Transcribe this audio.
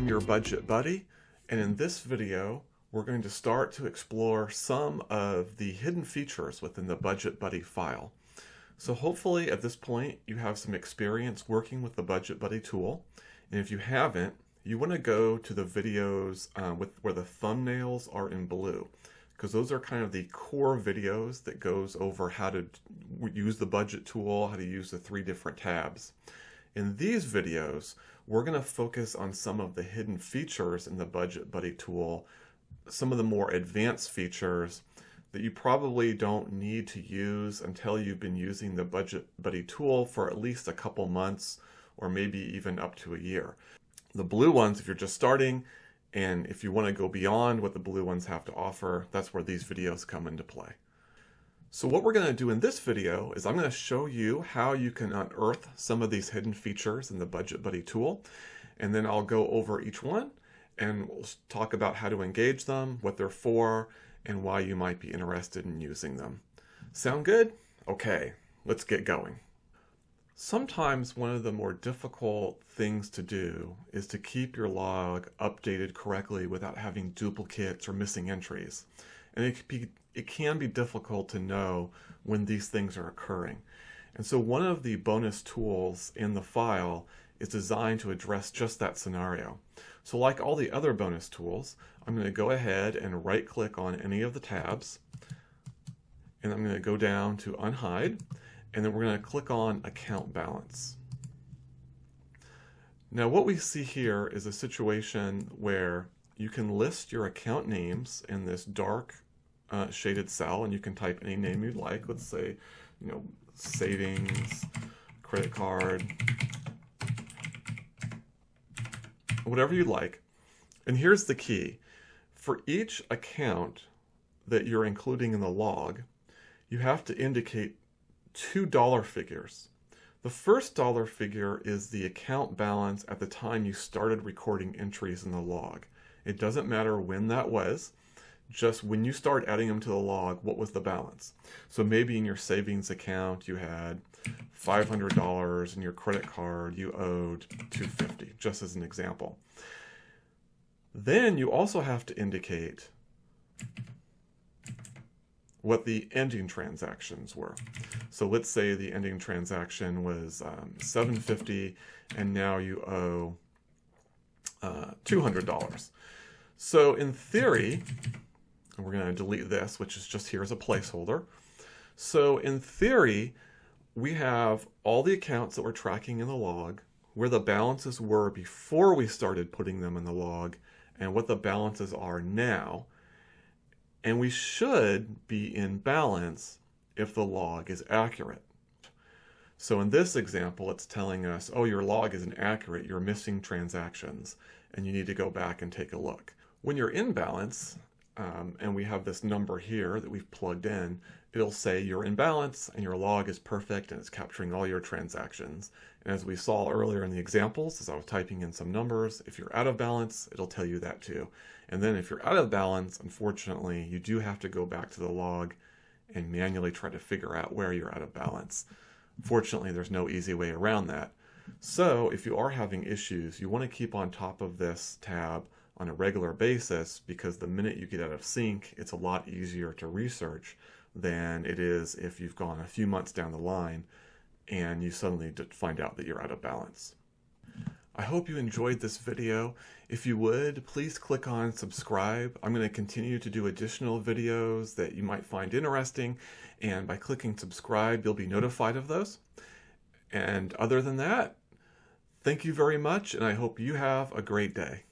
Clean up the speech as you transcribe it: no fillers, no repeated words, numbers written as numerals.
I'm your budget buddy, and in this video we're going to start to explore some of the hidden features within the Budget Buddy file. So hopefully at this point you have some experience working with the Budget Buddy tool, and if you haven't, you want to go to the videos where the thumbnails are in blue, because those are kind of the core videos that goes over how to use the budget tool, how to use the 3 different tabs. In these videos, we're going to focus on some of the hidden features in the Budget Buddy tool, some of the more advanced features that you probably don't need to use until you've been using the Budget Buddy tool for at least a couple months or maybe even up to a year. The blue ones, if you're just starting, and if you want to go beyond what the blue ones have to offer, that's where these videos come into play. So what we're going to do in this video is I'm going to show you how you can unearth some of these hidden features in the Budget Buddy tool, and then I'll go over each one and we'll talk about how to engage them, what they're for, and why you might be interested in using them. Sound good? Okay, let's get going. Sometimes one of the more difficult things to do is to keep your log updated correctly without having duplicates or missing entries. And it can be difficult to know when these things are occurring. And so one of the bonus tools in the file is designed to address just that scenario. So like all the other bonus tools, I'm going to go ahead and right-click on any of the tabs, and I'm going to go down to Unhide, and then we're going to click on Account Balance. Now what we see here is a situation where you can list your account names in this dark shaded cell, and you can type any name you'd like. Let's say, savings, credit card, whatever you like. And here's the key. For each account that you're including in the log, you have to indicate 2 dollar figures. The first dollar figure is the account balance at the time you started recording entries in the log. It doesn't matter when that was. Just when you start adding them to the log, what was the balance? So maybe in your savings account you had $500, and your credit card you owed $250, just as an example. Then you also have to indicate what the ending transactions were. So let's say the ending transaction was $750, and now you owe $200. So in theory, and we're going to delete this, which is just here as a placeholder. So in theory, we have all the accounts that we're tracking in the log, where the balances were before we started putting them in the log, and what the balances are now. And we should be in balance if the log is accurate. So in this example, it's telling us, oh, your log isn't accurate, you're missing transactions, and you need to go back and take a look. When you're in balance, and we have this number here that we've plugged in, it'll say you're in balance and your log is perfect and it's capturing all your transactions. And as we saw earlier in the examples, as I was typing in some numbers, if you're out of balance, it'll tell you that too. And then if you're out of balance, unfortunately, you do have to go back to the log and manually try to figure out where you're out of balance. Fortunately, there's no easy way around that. So if you are having issues, you want to keep on top of this tab on a regular basis, because the minute you get out of sync, it's a lot easier to research than it is if you've gone a few months down the line and you suddenly find out that you're out of balance. I hope you enjoyed this video. If you would, please click on subscribe. I'm going to continue to do additional videos that you might find interesting, and by clicking subscribe, you'll be notified of those. And other than that, thank you very much, and I hope you have a great day.